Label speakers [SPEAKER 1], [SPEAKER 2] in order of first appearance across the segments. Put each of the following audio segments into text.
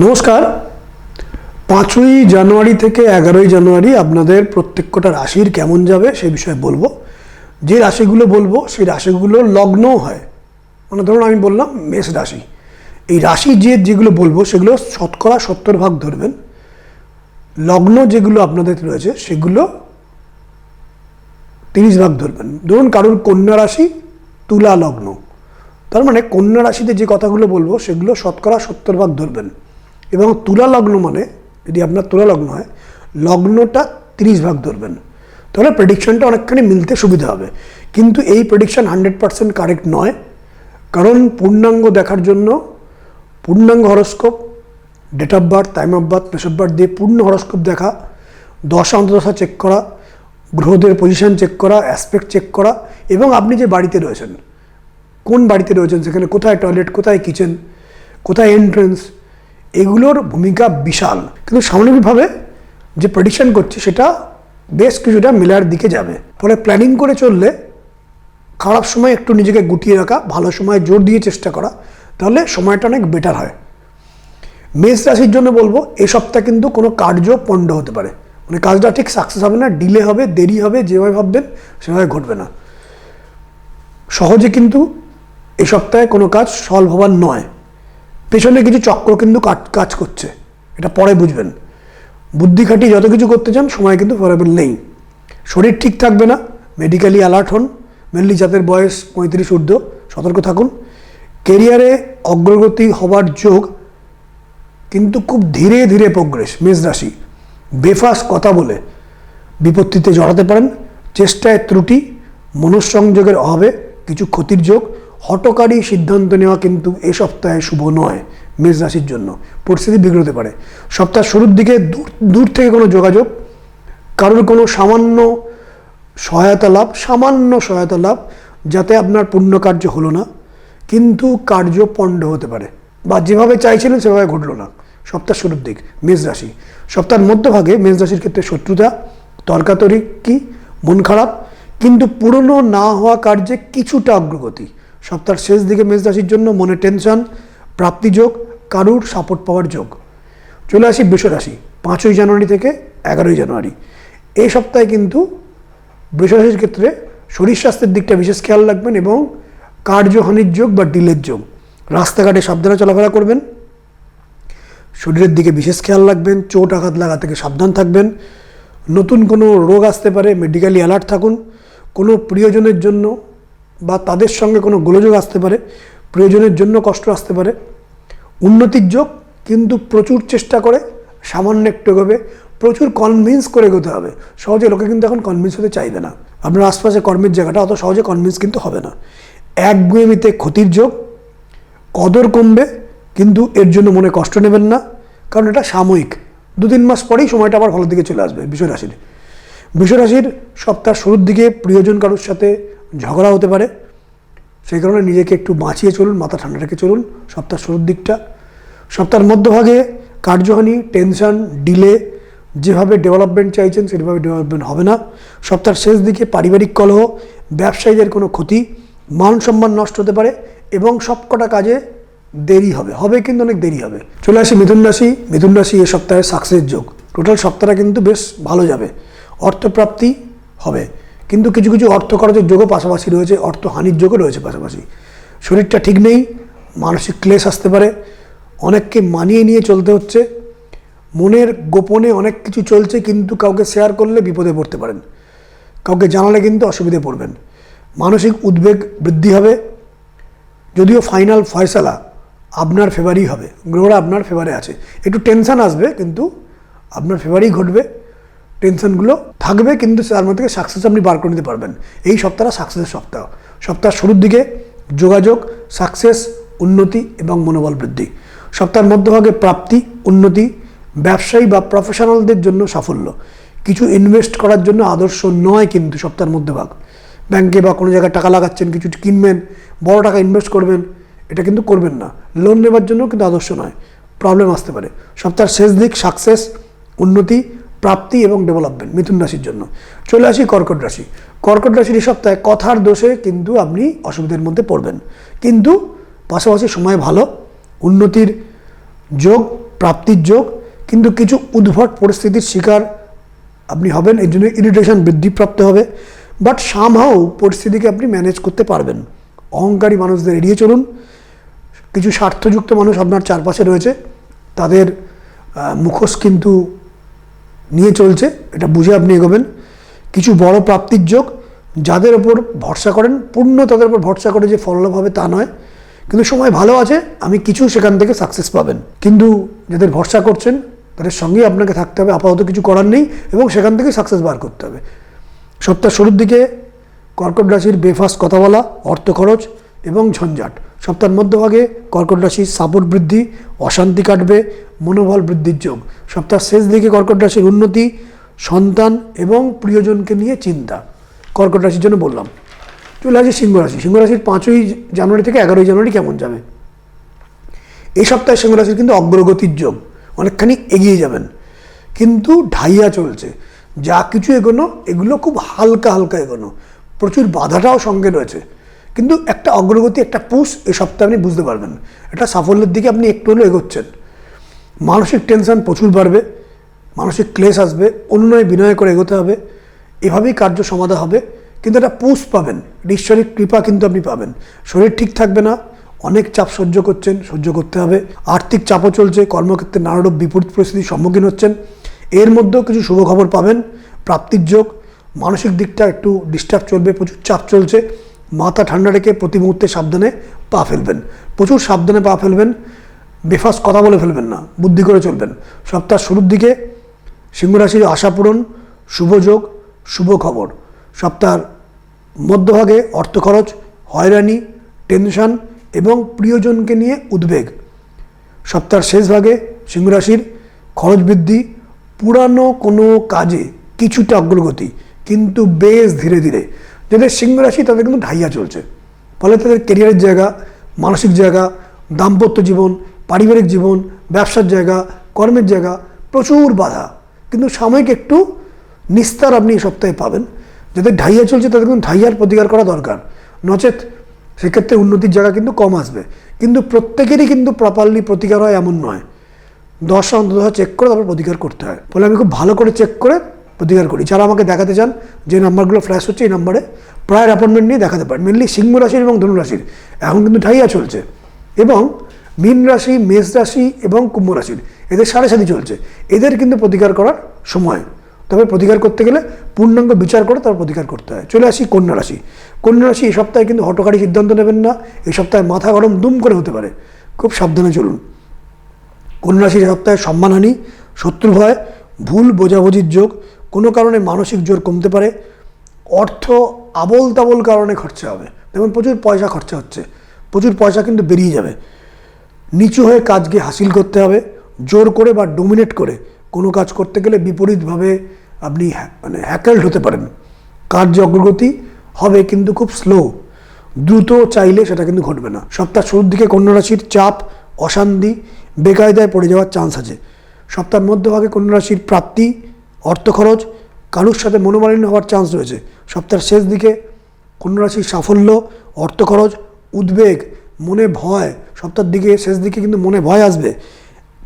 [SPEAKER 1] নমস্কার। 5ই জানুয়ারি থেকে 11ই জানুয়ারি আপনাদের প্রত্যেকটা রাশির কেমন যাবে সেই বিষয়ে বলবো। যে রাশিগুলো বলবো সেই রাশিগুলো লগ্নও হয়, মানে ধরুন আমি বললাম মেষ রাশি, এই রাশি যেগুলো বলবো সেগুলো শতকরা 70 ভাগ ধরবেন। লগ্ন যেগুলো আপনাদের রয়েছে সেগুলো 30 ভাগ ধরবেন। ধরুন কারোর কন্যা রাশি, তুলা লগ্ন, তার মানে কন্যা রাশিতে যে কথাগুলো বলবো সেগুলো শতকরা 70 ভাগ ধরবেন। এবং তুলা লগ্ন মানে যদি আপনার তুলা লগ্ন হয়, লগ্নটা 30 ভাগ ধরবেন। তাহলে প্রেডিকশনটা অনেকখানি মিলতে সুবিধা হবে। কিন্তু এই প্রেডিকশন 100% কারেক্ট নয়, কারণ পূর্ণাঙ্গ দেখার জন্য পূর্ণাঙ্গ horoscope, date of birth, time of birth, place of birth দিয়ে পূর্ণ হরস্কোপ দেখা, দশা অন্তদশা চেক করা, গ্রহদের পজিশন চেক করা, অ্যাসপেক্ট চেক করা, এবং আপনি যে বাড়িতে রয়েছেন, কোন বাড়িতে রয়েছেন, সেখানে কোথায় টয়লেট, কোথায় কিচেন, কোথায় এন্ট্রেন্স, এগুলোর ভূমিকা বিশাল। কিন্তু সামগ্রিকভাবে যে প্রেডিকশন করছি সেটা বেশ কিছুটা মেলার দিকে যাবে। ফলে প্ল্যানিং করে চললে, খারাপ সময় একটু নিজেকে গুটিয়ে রাখা, ভালো সময় জোর দিয়ে চেষ্টা করা, তাহলে সময়টা অনেক বেটার হয়। মেষ রাশির জন্য বলবো এই সপ্তাহে কিন্তু কোনো কার্য পণ্ড হতে পারে, মানে কাজটা ঠিক সাকসেস হবে না, ডিলে হবে, দেরি হবে, যেভাবে ভাববেন সেভাবে ঘটবে না। সহজে কিন্তু এই সপ্তাহে কোনো কাজ সলভ হবার নয়, পেছনে কিছু চক্র কিন্তু কাজ করছে, এটা পরে বুঝবেন। বুদ্ধি খাটিয়ে যত কিছু করতে চান সময় কিন্তু ফেরাবেল নেই। শরীর ঠিক থাকবে না, মেডিকেলি অ্যালার্ট হন, মেনলি যাদের বয়স 35 ঊর্ধ্ব সতর্ক থাকুন। কেরিয়ারে অগ্রগতি হবার যোগ, কিন্তু খুব ধীরে ধীরে প্রোগ্রেস। মেষ রাশি বেফাস কথা বলে বিপত্তিতে জড়াতে পারেন, চেষ্টায় ত্রুটি, মনঃসংযোগের অভাবে কিছু ক্ষতির যোগ, হঠকারী সিদ্ধান্ত নেওয়া কিন্তু এ সপ্তাহে শুভ নয় মেষ রাশির জন্য, পরিস্থিতি বিগড়তে পারে। সপ্তাহের শুরুর দিকে দূর থেকে কোনো যোগাযোগ, কারোর কোনো সামান্য সহায়তা লাভ, যাতে আপনার পূর্ণ কার্য হলো না, কিন্তু কার্য পণ্ড হতে পারে, বা যেভাবে চাইছিলেন সেভাবে ঘটলো না সপ্তাহের শুরুর দিক মেষ রাশি। সপ্তাহের মধ্যভাগে মেষ রাশির ক্ষেত্রে শত্রুতা, তর্কাতর্কি, মন খারাপ, কিন্তু পুরনো না হওয়া কার্যে কিছুটা অগ্রগতি। সপ্তাহের শেষ দিকে মেষ রাশির জন্য মনে টেনশন, প্রাপ্তিযোগ, কারুর সাপোর্ট পাওয়ার যোগ। চলে আসি বৃষ রাশি, 5ই জানুয়ারি থেকে 11ই জানুয়ারি। এই সপ্তাহে কিন্তু বৃষ রাশির ক্ষেত্রে শরীর স্বাস্থ্যের দিকটা বিশেষ খেয়াল রাখবেন, এবং কার্যহানির যোগ বা ডিলের যোগ। রাস্তাঘাটে সাবধানে চলাফেরা করবেন, শরীরের দিকে বিশেষ খেয়াল রাখবেন, চোট আঘাত লাগা থেকে সাবধান থাকবেন। নতুন কোনো রোগ আসতে পারে, মেডিকেলি অ্যালার্ট থাকুন। কোনো প্রিয়জনের জন্য বা তাদের সঙ্গে কোনো গোলযোগ আসতে পারে, প্রিয়জনের জন্য কষ্ট আসতে পারে। উন্নতির যোগ, কিন্তু প্রচুর চেষ্টা করে সামান্য একটু এগোবে, প্রচুর কনভিন্স করে এগোতে হবে। সহজে লোকে কিন্তু এখন কনভিন্স হতে চাইবে না, আপনার আশপাশে কর্মের জায়গাটা অত সহজে কনভিন্স কিন্তু হবে না। একগুঁয়েমিতে ক্ষতির যোগ, কদর কমবে, কিন্তু এর জন্য মনে কষ্ট নেবেন না, কারণ এটা সাময়িক, 2-3 মাস পরেই সময়টা আবার ভালোর দিকে চলে আসবে। বৃষ রাশির সপ্তাহের শুরুর দিকে প্রিয়জন কারোর সাথে ঝগড়া হতে পারে, সেই কারণে নিজেকে একটু বাঁচিয়ে চলুন, মাথা ঠান্ডা রেখে চলুন সপ্তাহের শুরুর দিকটা। সপ্তাহের মধ্যভাগে কার্যহানি, টেনশন, ডিলে, যেভাবে ডেভেলপমেন্ট চাইছেন সেভাবে ডেভেলপমেন্ট হবে না। সপ্তাহের শেষ দিকে পারিবারিক কলহ, ব্যবসায়ীদের কোনো ক্ষতি, মান সম্মান নষ্ট হতে পারে, এবং সবকটা কাজে দেরি হবে, কিন্তু অনেক দেরি হবে। চলে আসি মিথুন রাশি এ সপ্তাহে সাকসেস যোগ। টোটাল সপ্তাহটা কিন্তু বেশ ভালো যাবে, অর্থপ্রাপ্তি হবে, কিন্তু কিছু কিছু অর্থ খরচের যোগও পাশাপাশি রয়েছে, অর্থহানির যোগও রয়েছে পাশাপাশি। শরীরটা ঠিক নেই, মানসিক ক্লেশ আসতে পারে, অনেককে মানিয়ে নিয়ে চলতে হচ্ছে। মনের গোপনে অনেক কিছু চলছে, কিন্তু কাউকে শেয়ার করলে বিপদে পড়তে পারেন, কাউকে জানালে কিন্তু অসুবিধে পড়বেন। মানসিক উদ্বেগ বৃদ্ধি হবে, যদিও ফাইনাল ফয়সালা আপনার ফেভারই হবে, গ্রহরা আপনার ফেভারে আছে। একটু টেনশন আসবে, কিন্তু আপনার ফেভারেই ঘটবে। টেনশনগুলো থাকবে, কিন্তু তার মধ্যে থেকে সাকসেস আপনি বার করে নিতে পারবেন। এই সপ্তাহটা সাকসেসের সপ্তাহ। সপ্তাহের শুরুর দিকে যোগাযোগ, সাকসেস, উন্নতি এবং মনোবল বৃদ্ধি। সপ্তাহের মধ্যভাগে প্রাপ্তি, উন্নতি, ব্যবসায়ী বা প্রফেশনালদের জন্য সাফল্য। কিছু ইনভেস্ট করার জন্য আদর্শ নয় কিন্তু সপ্তাহের মধ্যভাগ। ব্যাংকে বা কোনো জায়গায় টাকা লাগাচ্ছেন, কিছু কিনবেন, বড় টাকা ইনভেস্ট করবেন, এটা কিন্তু করবেন না। লোন নেবার জন্য কিন্তু আদর্শ নয়, প্রবলেম আসতে পারে। সপ্তাহের শেষ দিক সাকসেস, উন্নতি, প্রাপ্তি এবং ডেভেলপমেন্ট মিথুন রাশির জন্য। চলে আসি কর্কট রাশির এই সপ্তাহে কথার দোষে কিন্তু আপনি অসুবিধার মধ্যে পড়বেন, কিন্তু পাশাপাশি সময় ভালো, উন্নতির যোগ, প্রাপ্তির যোগ, কিন্তু কিছু উদ্ভট পরিস্থিতির শিকার আপনি হবেন, এই জন্য ইরিটেশন বৃদ্ধিপ্রাপ্ত হবে। বাট সামহাও পরিস্থিতিকে আপনি ম্যানেজ করতে পারবেন। অহংকারী মানুষদের এড়িয়ে চলুন। কিছু স্বার্থযুক্ত মানুষ আপনার চারপাশে রয়েছে, তাদের মুখোশ কিন্তু নিয়ে চলছে, এটা বুঝে আপনি এগোবেন। কিছু বড় প্রাপ্তির যোগ, যাদের ওপর ভরসা করেন, পূর্ণ তাদের উপর ভরসা করে যে ফললাভ হবে তা নয়, কিন্তু সময় ভালো আছে, আমি কিছু সেখান থেকে সাকসেস পাবেন। কিন্তু যাদের ভরসা করছেন তাদের সঙ্গেই আপনাকে থাকতে হবে, আপাতত কিছু করার নেই, এবং সেখান থেকে সাকসেস বার করতে হবে। সপ্তাহ শুরুর দিকে কর্কট রাশির বেফাস কথা বলা, অর্থ খরচ এবং ঝঞ্ঝাট। সপ্তাহের মধ্যভাগে কর্কট রাশির সাপোর্ট বৃদ্ধি, অশান্তি কাটবে, মনোবল বৃদ্ধির যোগ। সপ্তাহের শেষ দিকে কর্কট রাশির উন্নতি, সন্তান এবং প্রিয়জনকে নিয়ে চিন্তা। কর্কট রাশির জন্য বললাম। চলে আসি সিংহ রাশি। সিংহ রাশির 5ই জানুয়ারি থেকে 11ই জানুয়ারি কেমন যাবে? এই সপ্তাহে সিংহ রাশির কিন্তু অগ্রগতির যোগ, অনেকখানি এগিয়ে যাবেন, কিন্তু ঢাইয়া চলছে। যা কিছু এগোনো, এগুলো খুব হালকা হালকা এগোনো, প্রচুর বাধাটাও সঙ্গে রয়েছে, কিন্তু একটা অগ্রগতি, একটা পুশ এই সপ্তাহে আপনি বুঝতে পারবেন। এটা সাফল্যের দিকে আপনি একটু হলেও এগোচ্ছেন। মানসিক টেনশন প্রচুর বাড়বে, মানসিক ক্লেশ আসবে, অনুনয় বিনয় করে এগোতে হবে, এভাবেই কার্য সমাধা হবে, কিন্তু একটা পুশ পাবেন, ঈশ্বরিক কৃপা কিন্তু আপনি পাবেন। শরীর ঠিক থাকবে না, অনেক চাপ সহ্য করছেন, সহ্য করতে হবে। আর্থিক চাপও চলছে, কর্মক্ষেত্রে নানারূপ বিপরীত পরিস্থিতির সম্মুখীন হচ্ছেন। এর মধ্যেও কিছু শুভ খবর পাবেন, প্রাপ্তির যোগ। মানসিক দিকটা একটু ডিস্টার্ব চলবে, প্রচুর চাপ চলছে। মাথা ঠান্ডা রেখে প্রতি মুহূর্তে সাবধানে পা ফেলবেন, প্রচুর সাবধানে পা ফেলবেন, বেফাস কথা বলে ফেলবেন না, বুদ্ধি করে চলবেন। সপ্তাহ শুরুর দিকে সিংহ রাশির আশা পূরণ, শুভ যোগ, শুভ খবর। সপ্তাহের মধ্যভাগে অর্থ খরচ, হয়রানি, টেনশন এবং প্রিয়জনকে নিয়ে উদ্বেগ। সপ্তাহের শেষ ভাগে সিংহ রাশির খরচ বৃদ্ধি, পুরানো কোনো কাজে কিছুটা অগ্রগতি, কিন্তু বেশ ধীরে ধীরে। যাদের সিংহ রাশি তাদের কিন্তু ঢাইয়া চলছে, ফলে তাদের কেরিয়ারের জায়গা, মানসিক জায়গা, দাম্পত্য জীবন, পারিবারিক জীবন, ব্যবসার জায়গা, কর্মের জায়গা, প্রচুর বাধা, কিন্তু সাময়িক একটু নিস্তার আপনি এই সপ্তাহে পাবেন। যাদের ঢাইয়া চলছে তাদের কিন্তু ঢাইয়ার প্রতিকার করা দরকার, নচেত সেক্ষেত্রে উন্নতির জায়গা কিন্তু কম আসবে। কিন্তু প্রত্যেকেরই কিন্তু প্রপারলি প্রতিকার হয় এমন নয়, 10 অন্তত চেক করে তারপর প্রতিকার করতে হয়। ফলে আমি খুব ভালো করে চেক করে প্রতিকার করি। যারা আমাকে দেখাতে চান, যে নাম্বারগুলো ফ্ল্যাশ হচ্ছে এই নাম্বারে প্রায় অ্যাপয়েন্টমেন্ট নিয়ে দেখাতে পারেন। মেনলি সিংহ রাশির এবং ধনু রাশির এখন কিন্তু ঢাইয়া চলছে, এবং মীন রাশি, মেষ রাশি এবং কুম্ভ রাশির এদের সাড়ে সাথে চলছে। এদের কিন্তু প্রতিকার করার সময়, তবে প্রতিকার করতে গেলে পূর্ণাঙ্গ বিচার করে তার প্রতিকার করতে হয়। চলে আসি কন্যা রাশি। কন্যা রাশি এই সপ্তাহে কিন্তু হঠকারী সিদ্ধান্ত নেবেন না, এই সপ্তাহে মাথা গরম দুম করে হতে পারে, খুব সাবধানে চলুন। কন্যা রাশির সপ্তাহে সম্মানহানি, শত্রু ভয়, ভুল বোঝাবুঝির যোগ, কোনো কারণে মানসিক জোর কমতে পারে। অর্থ আবোল তাবোল কারণে খরচা হবে, যেমন প্রচুর পয়সা খরচা হচ্ছে, প্রচুর পয়সা কিন্তু বেরিয়ে যাবে। নিচু হয়ে কাজকে হাসিল করতে হবে, জোর করে বা ডোমিনেট করে কোনো কাজ করতে গেলে বিপরীতভাবে আপনি হ্যাকেলড হতে পারেন। কার্য অগ্রগতি হবে কিন্তু খুব স্লো, দ্রুত চাইলে সেটা কিন্তু ঘটবে না। সপ্তাহ শুরুর দিকে কন্যা রাশির চাপ, অশান্তি, বেকায়দায় পড়ে যাওয়ার চান্স আছে। সপ্তাহের মধ্যভাগে কন্যা রাশির প্রাপ্তি, অর্থ খরচ, কারুর সাথে মনোমালিন্য হওয়ার চান্স রয়েছে। সপ্তাহের শেষ দিকে কন্যা রাশির সাফল্য, অর্থ খরচ, উদ্বেগ, মনে ভয়। সপ্তাহের দিকে শেষ দিকে কিন্তু মনে ভয় আসবে,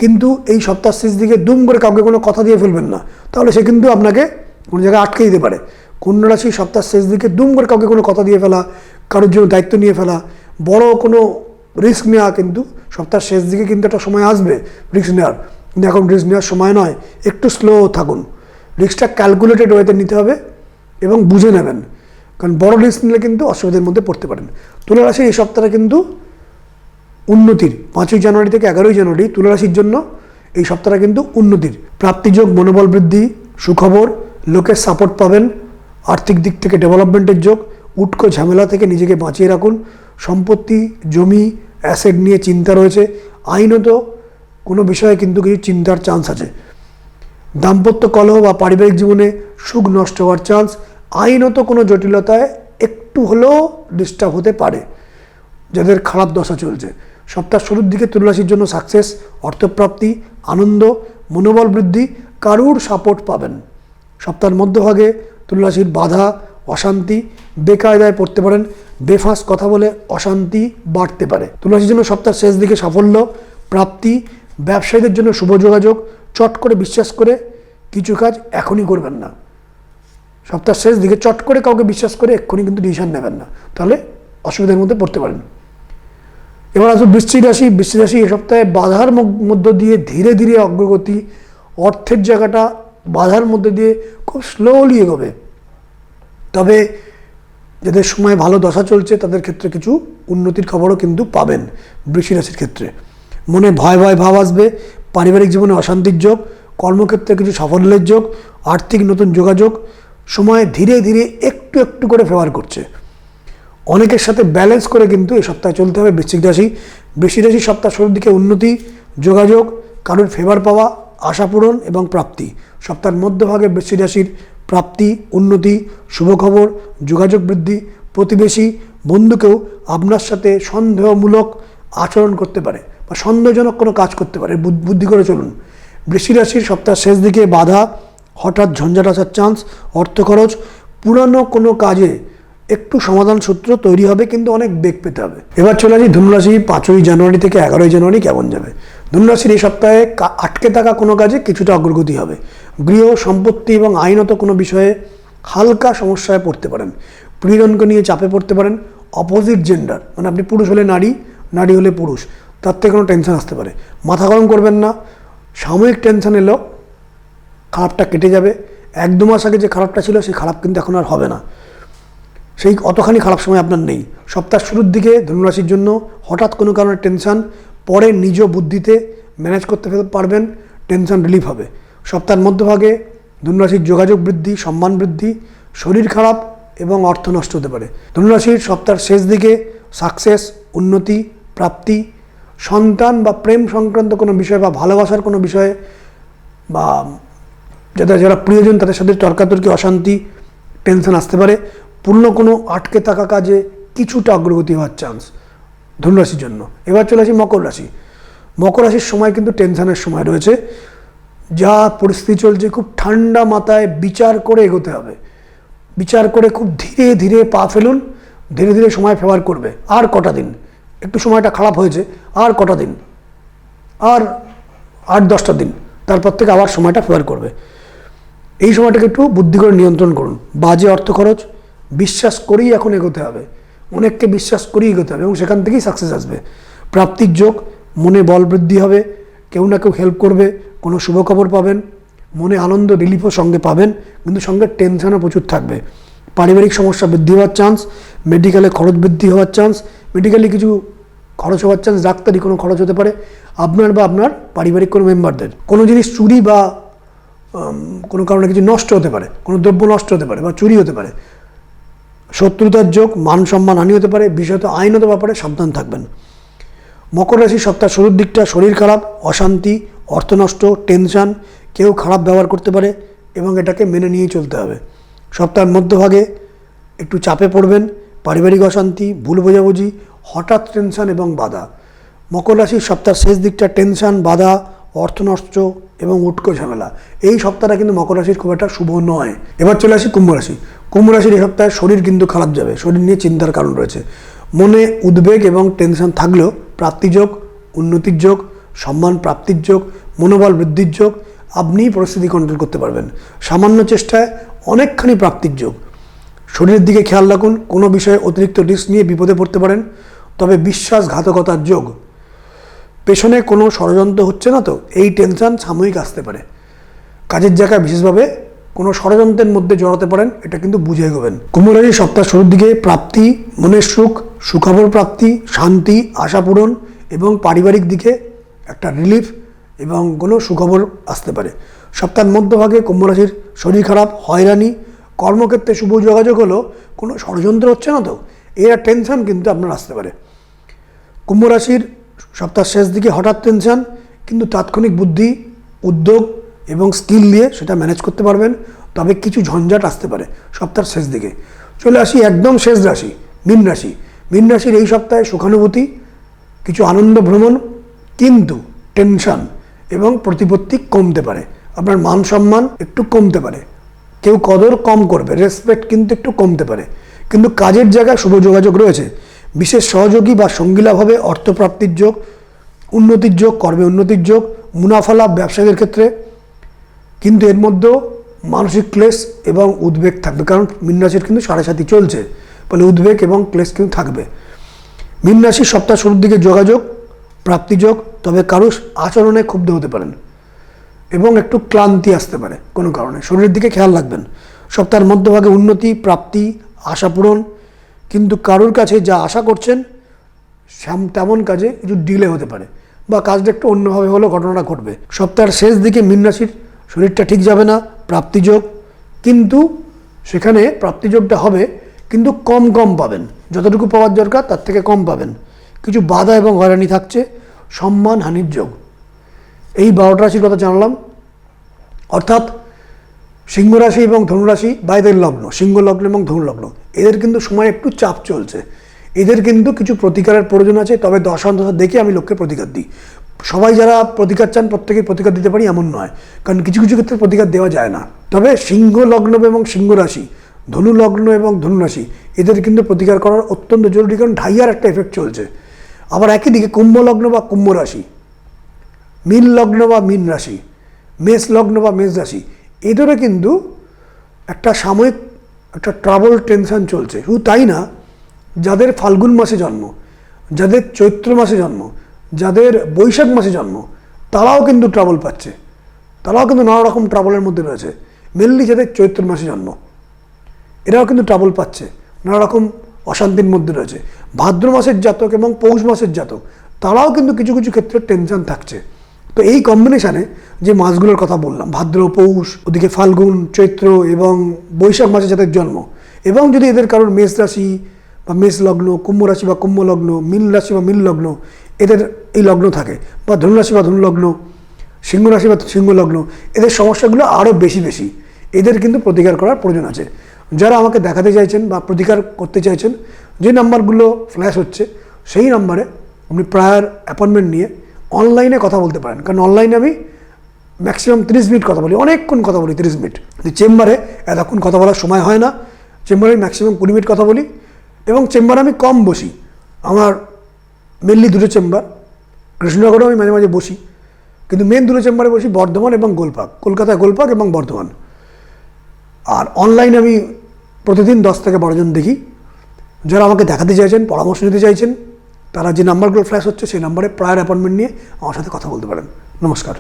[SPEAKER 1] কিন্তু এই সপ্তাহ শেষ দিকে দুম করে কাউকে কোনো কথা দিয়ে ফেলবেন না, তাহলে সে কিন্তু আপনাকে কোনো জায়গায় আটকে দিতে পারে। কন্যা রাশি সপ্তাহ শেষ দিকে দুম করে কাউকে কোনো কথা দিয়ে ফেলা, কারোর জন্য দায়িত্ব নিয়ে ফেলা, বড় কোনো রিস্ক নেওয়া, কিন্তু সপ্তাহ শেষ দিকে কিন্তু একটা সময় আসবে রিস্ক নেওয়ার, কিন্তু এখন রিস্ক নেওয়ার সময় নয়। একটু স্লো থাকুন, রিস্কটা ক্যালকুলেটেড ওয়েতে নিতে হবে এবং বুঝে নেবেন, কারণ বড় রিস্ক নিলে কিন্তু অসুবিধার মধ্যে পড়তে পারেন। তুলা রাশির এই সপ্তাহে কিন্তু উন্নতির 5ই জানুয়ারি থেকে 11ই জানুয়ারি তুলা রাশির জন্য এই সপ্তাহটা কিন্তু উন্নতির, প্রাপ্তিযোগ, মনোবল বৃদ্ধি, সুখবর, লোকের সাপোর্ট পাবেন, আর্থিক দিক থেকে ডেভেলপমেন্টের যোগ, উটকো ঝামেলা থেকে নিজেকে বাঁচিয়ে রাখুন। সম্পত্তি, জমি, অ্যাসেট নিয়ে চিন্তা রয়েছে, আইনত কোনো বিষয়ে কিন্তু কিছু চিন্তার চান্স আছে। দাম্পত্য কলহ বা পারিবারিক জীবনে সুখ নষ্ট হওয়ার চান্স, আইনত কোনো জটিলতায় একটু হলেও ডিস্টার্ব হতে পারে যাদের খারাপ দশা চলছে। সপ্তাহ শুরুর দিকে তুলা রাশির জন্য সাকসেস, অর্থপ্রাপ্তি, আনন্দ, মনোবল বৃদ্ধি, কারুর সাপোর্ট পাবেন। সপ্তাহের মধ্যভাগে তুলা রাশির বাধা, অশান্তি, বেকায়দায় পড়তে পারেন, বেফাস কথা বলে অশান্তি বাড়তে পারে। তুলা রাশির জন্য সপ্তাহের শেষ দিকে সাফল্য, প্রাপ্তি, ব্যবসায়ীদের জন্য শুভ যোগাযোগ, চট করে বিশ্বাস করে কিছু কাজ এখনই করবেন না। সপ্তাহ শেষ দিকে চট করে কাউকে বিশ্বাস করে এক্ষুনি কিন্তু ডিসিশন নেবেন না, তাহলে অসুবিধার মধ্যে পড়তে পারেন। এবার আসলে বৃশ্চিক রাশি। বৃশ্চিক রাশি এ সপ্তাহে বাধার মধ্য দিয়ে ধীরে ধীরে অগ্রগতি, অর্থের জায়গাটা বাধার মধ্যে দিয়ে খুব স্লোলি এগোবে। তবে যাদের সময় ভালো দশা চলছে তাদের ক্ষেত্রে কিছু উন্নতির খবরও কিন্তু পাবেন। বৃশ্চিক রাশির ক্ষেত্রে মনে ভয় ভয় ভাব আসবে, পারিবারিক জীবনে অশান্তির যোগ, কর্মক্ষেত্রে কিছু সাফল্যের যোগ, আর্থিক নতুন যোগাযোগ, সময় ধীরে ধীরে একটু একটু করে ফেভার করছে। অনেকের সাথে ব্যালেন্স করে কিন্তু এই সপ্তাহে চলতে হবে বৃশ্চিক রাশি। বৃশ্চিক রাশি সপ্তাহ শুরুর দিকে উন্নতি, যোগাযোগ, কারোর ফেভার পাওয়া, আশা পূরণ এবং প্রাপ্তি। সপ্তাহের মধ্যভাগে বৃশ্চিক রাশির প্রাপ্তি, উন্নতি, শুভ খবর, যোগাযোগ বৃদ্ধি, প্রতিবেশী বন্ধুকেও আপনার সাথে সন্দেহমূলক আচরণ করতে পারে বা সন্দেহজনক কোনো কাজ করতে পারে, বুদ্ধি করে চলুন। বৃশ্চিক রাশির সপ্তাহ শেষ দিকে বাধা, হঠাৎ ঝঞ্ঝাট আসার চান্স, অর্থ খরচ, পুরানো কোনো কাজে একটু সমাধান সূত্র তৈরি হবে, কিন্তু অনেক বেগ পেতে হবে। এবার চলে আসি ধনুরাশি। 5ই জানুয়ারি থেকে 11ই জানুয়ারি কেমন যাবে। ধনুরাশির এই সপ্তাহে আটকে থাকা কোনো কাজে কিছুটা অগ্রগতি হবে। গৃহ, সম্পত্তি এবং আইনত কোনো বিষয়ে হালকা সমস্যায় পড়তে পারেন। প্রিয়জনকে নিয়ে চাপে পড়তে পারেন। অপোজিট জেন্ডার, মানে আপনি পুরুষ হলে নারী, নারী হলে পুরুষ, তার থেকে কোনো টেনশন আসতে পারে। মাথা গরম করবেন না, সাময়িক টেনশন এলো, খারাপটা কেটে যাবে। 1-2 মাস আগে যে খারাপটা ছিল সেই খারাপ কিন্তু এখন আর হবে না, সেই অতখানি খারাপ সময় আপনার নেই। সপ্তাহ শুরুর দিকে ধনুরাশির জন্য হঠাৎ কোনো কারণে টেনশন, পরে নিজ বুদ্ধিতে ম্যানেজ করতে পারবেন, টেনশন রিলিফ হবে। সপ্তাহের মধ্যভাগে ধনুরাশির যোগাযোগ বৃদ্ধি, সম্মান বৃদ্ধি, শরীর খারাপ এবং অর্থ নষ্ট হতে পারে। ধনুরাশির সপ্তাহের শেষ দিকে সাকসেস, উন্নতি, প্রাপ্তি, সন্তান বা প্রেম সংক্রান্ত কোনো বিষয় বা ভালোবাসার কোনো বিষয়ে বা যারা প্রিয়জন তাদের সাথে তর্কাতর্কি, অশান্তি, টেনশন আসতে পারে। পূর্ণ কোনো আটকে থাকা কাজে কিছুটা অগ্রগতি হওয়ার চান্স ধনুরাশির জন্য। এবার চলে আসি মকর রাশি। মকর রাশির সময় কিন্তু টেনশনের সময় রয়েছে। যা পরিস্থিতি চলছে খুব ঠান্ডা মাথায় বিচার করে এগোতে হবে। বিচার করে খুব ধীরে ধীরে পা ফেলুন, ধীরে ধীরে সময় ফেভার করবে। আর কটা দিন, একটু সময়টা খারাপ হয়েছে, আর কটা দিন, আর 8-10টা দিন, তারপর থেকে আবার সময়টা ফেভার করবে। এই সময়টাকে একটু বুদ্ধি করে নিয়ন্ত্রণ করুন। বাজে অর্থ খরচ, বিশ্বাস করেই এখন এগোতে হবে, অনেককে বিশ্বাস করেই এগোতে হবে এবং সেখান থেকেই সাকসেস আসবে। প্রাপ্তির যোগ, মনে বল বৃদ্ধি হবে, কেউ না কেউ হেল্প করবে, কোনো শুভ খবর পাবেন, মনে আনন্দ রিলিফও সঙ্গে পাবেন, কিন্তু সঙ্গে টেনশনও প্রচুর থাকবে। পারিবারিক সমস্যা বৃদ্ধি হওয়ার চান্স, মেডিকেলে খরচ বৃদ্ধি হওয়ার চান্স, মেডিকেলে কিছু খরচ হওয়ার চান্স, ডাক্তারি কোনো খরচ হতে পারে আপনার বা আপনার পারিবারিক কোনো মেম্বারদের। কোনো জিনিস চুরি বা কোনো কারণে কিছু নষ্ট হতে পারে, কোনো দ্রব্য নষ্ট হতে পারে বা চুরি হতে পারে। শত্রুতার যোগ, মান সম্মান হানি হতে পারে, বিশেষত আইনত ব্যাপারে সাবধান থাকবেন। মকর রাশির সপ্তাহ শুরুর দিকটা শরীর খারাপ, অশান্তি, অর্থ নষ্ট, টেনশন, কেউ খারাপ ব্যবহার করতে পারে এবং এটাকে মেনে নিয়ে চলতে হবে। সপ্তাহের মধ্যভাগে একটু চাপে পড়বেন, পারিবারিক অশান্তি, ভুল বোঝাবুঝি, হঠাৎ টেনশন এবং বাধা। মকর রাশির সপ্তাহের শেষ দিকটা টেনশন, বাধা, অর্থ নষ্ট এবং উটকো ঝামেলা। এই সপ্তাহটা কিন্তু মকর রাশির খুব একটা শুভ নয়। এবার চলে আসি কুম্ভ রাশি। কুম্ভ রাশির এই সপ্তাহে শরীর কিন্তু খারাপ যাবে, শরীর নিয়ে চিন্তার কারণ রয়েছে। মনে উদ্বেগ এবং টেনশন থাকলেও প্রাপ্তিযোগ, উন্নতির যোগ, সম্মান প্রাপ্তির যোগ, মনোবল বৃদ্ধির যোগ, আপনিই পরিস্থিতি কন্ট্রোল করতে পারবেন। সামান্য চেষ্টায় অনেকখানি প্রাপ্তির যোগ। শরীরের দিকে খেয়াল রাখুন, কোনো বিষয়ে অতিরিক্ত রিস্ক নিয়ে বিপদে পড়তে পারেন। তবে বিশ্বাসঘাতকতার যোগ, পেছনে কোনো ষড়যন্ত্র হচ্ছে না তো, এই টেনশন সাময়িক আসতে পারে। কাজের জায়গায় বিশেষভাবে কোনো ষড়যন্ত্রের মধ্যে জড়াতে পারেন, এটা কিন্তু বুঝে এগোবেন। কুম্ভ রাশির সপ্তাহ শুরুর দিকে প্রাপ্তি, মনের সুখ, সুখবর প্রাপ্তি, শান্তি, আশা পূরণ এবং পারিবারিক দিকে একটা রিলিফ এবং কোনো সুখবর আসতে পারে। সপ্তাহের মধ্যভাগে কুম্ভ রাশির শরীর খারাপ, হয়রানি, কর্মক্ষেত্রে শুভ যোগাযোগ হলো, কোনো ষড়যন্ত্র হচ্ছে না তো, এর টেনশন কিন্তু আপনার আসতে পারে। কুম্ভ রাশির সপ্তাহ শেষ দিকে হঠাৎ টেনশন, কিন্তু তাৎক্ষণিক বুদ্ধি, উদ্যোগ এবং স্কিল দিয়ে সেটা ম্যানেজ করতে পারবেন। তবে কিছু ঝঞ্ঝাট আসতে পারে সপ্তাহের শেষ দিকে। চলে আসি একদম শেষ রাশি, মীন রাশি। মীন রাশির এই সপ্তাহে সুখানুভূতি, কিছু আনন্দ ভ্রমণ, কিন্তু টেনশন এবং প্রতিপত্তি কমতে পারে। আপনার মান সম্মান একটু কমতে পারে, কেউ কদর কম করবে, রেসপেক্ট কিন্তু একটু কমতে পারে। কিন্তু কাজের জায়গায় শুভ যোগাযোগ রয়েছে। বিশেষ সহযোগী বা সঙ্গী লাভ হবে, অর্থপ্রাপ্তির যোগ, উন্নতির যোগ, কর্মে উন্নতির যোগ, মুনাফা লাভ ব্যবসায়ীদের ক্ষেত্রে, কিন্তু এর মধ্যেও মানসিক ক্লেশ এবং উদ্বেগ থাকবে, কারণ মীন রাশির কিন্তু 7.5 চলছে, ফলে উদ্বেগ এবং ক্লেশ কিন্তু থাকবে। মীন রাশির সপ্তাহ শুরুর দিকে যোগাযোগ, প্রাপ্তিযোগ, তবে কারো আচরণে ক্ষুব্ধ হতে পারেন এবং একটু ক্লান্তি আসতে পারে কোনো কারণে, শরীরের দিকে খেয়াল রাখবেন। সপ্তাহের মধ্যভাগে উন্নতি, প্রাপ্তি, আশা পূরণ, কিন্তু কারোর কাছে যা আশা করছেন তেমন কাজে কিছু ডিলে হতে পারে বা কাজটা একটু অন্যভাবে হলেও ঘটনাটা ঘটবে। সপ্তাহের শেষ দিকে মীন রাশির শরীরটা ঠিক যাবে না, প্রাপ্তিযোগ, কিন্তু সেখানে প্রাপ্তিযোগটা হবে কিন্তু কম কম পাবেন, যতটুকু পাওয়ার দরকার তার থেকে কম পাবেন। কিছু বাধা এবং হয়রানি থাকছে, সম্মান হানির যোগ। এই 12টা রাশির কথা জানলাম, অর্থাৎ সিংহ রাশি এবং ধনুরাশি বা এদের লগ্ন, সিংহ লগ্ন এবং ধনু লগ্ন, এদের কিন্তু সময় একটু চাপ চলছে, এদের কিন্তু কিছু প্রতিকারের প্রয়োজন আছে। তবে দশান্তর দেখে আমি লোককে প্রতিকার দিই। সবাই যারা প্রতিকার চান প্রত্যেকেই প্রতিকার দিতে পারি এমন নয়, কারণ কিছু কিছু ক্ষেত্রে প্রতিকার দেওয়া যায় না। তবে সিংহ লগ্ন এবং সিংহ রাশি, ধনু লগ্ন এবং ধনু রাশি, এদের কিন্তু প্রতিকার করার অত্যন্ত জরুরি, কারণ ঢাইয়ার একটা এফেক্ট চলছে। আবার একই দিকে কুম্ভ লগ্ন বা কুম্ভ রাশি, মীন লগ্ন বা মীন রাশি, মেষ লগ্ন বা মেষ রাশি, এদেরও কিন্তু একটা সাময়িক একটা ট্রাবল টেনশন চলছে। শুধু তাই না, যাদের ফাল্গুন মাসে জন্ম, যাদের চৈত্র মাসে জন্ম, যাদের বৈশাখ মাসে জন্ম, তারাও কিন্তু ট্রাবল পাচ্ছে, তারাও কিন্তু নানা রকম ট্রাবলের মধ্যে রয়েছে। মেনলি যাদের চৈত্র মাসে জন্ম, এরাও কিন্তু ট্রাবল পাচ্ছে, নানা রকম অশান্তির মধ্যে রয়েছে। ভাদ্র মাসের জাতক এবং পৌষ মাসের জাতক, তারাও কিন্তু কিছু কিছু ক্ষেত্রে টেনশন থাকছে। তো এই কম্বিনেশানে যে মাসগুলোর কথা বললাম, ভাদ্র, পৌষ, ওদিকে ফাল্গুন, চৈত্র এবং বৈশাখ মাসে যাদের জন্ম, এবং যদি এদের কারোর মেষ রাশি বা মেষ লগ্ন, কুম্ভ রাশি বা কুম্ভ লগ্ন, মীন রাশি বা মীন লগ্ন, এদের এই লগ্ন থাকে, বা ধনু রাশি বা ধনু লগ্ন, সিংহ রাশি বা সিংহ লগ্ন, এদের সমস্যাগুলো আরও বেশি বেশি, এদের কিন্তু প্রতিকার করার প্রয়োজন আছে। যারা আমাকে দেখাতে চাইছেন বা প্রতিকার করতে চাইছেন, যে নাম্বারগুলো ফ্ল্যাশ হচ্ছে সেই নাম্বারে আপনি প্রায়ার অ্যাপয়েন্টমেন্ট নিয়ে অনলাইনে কথা বলতে পারেন, কারণ অনলাইনে আমি ম্যাক্সিমাম 30 মিনিট কথা বলি, অনেকক্ষণ কথা বলি, 30 মিনিট। চেম্বারে এতক্ষণ কথা বলার সময় হয় না, চেম্বারে ম্যাক্সিমাম 20 মিনিট কথা বলি, এবং চেম্বারে আমি কম বসি। আমার মেনলি দুটো চেম্বার, কৃষ্ণনগরেও আমি মাঝে মাঝে বসি, কিন্তু মেন দুটো চেম্বারে বসি, বর্ধমান এবং গোলপাক, কলকাতায় গোলপাক এবং বর্ধমান। আর অনলাইনে আমি প্রতিদিন 10 থেকে 12 জন দেখি। যারা আমাকে দেখাতে চাইছেন, পরামর্শ নিতে চাইছেন, তারা যে নাম্বারগুলো ফ্ল্যাশ হচ্ছে সেই নাম্বারে প্রায়ার অ্যাপয়েন্টমেন্ট নিয়ে আমার সাথে কথা বলতে পারেন। নমস্কার।